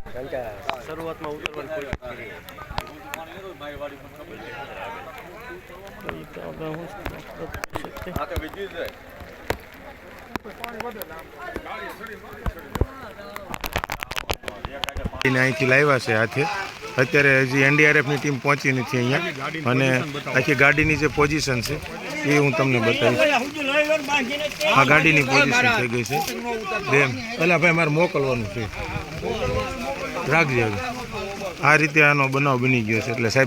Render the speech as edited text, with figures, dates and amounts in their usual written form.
કારણ કે શરૂઆતમાં ઉતરવાની અહીંથી લાવ્યા છે હાથે અત્યારે હજી એનડીઆરએફની ટીમ પહોંચી નથી અહીંયા અને આખી ગાડીની જે પોઝિશન છે એ હું તમને બતાવીશ આ ગાડીની પોઝિશન થઈ ગઈ છે બેમ એટલે ભાઈ મારે મોકલવાનું છે રાખજે હવે આ રીતે આનો બનાવ બની ગયો છે એટલે સાહેબ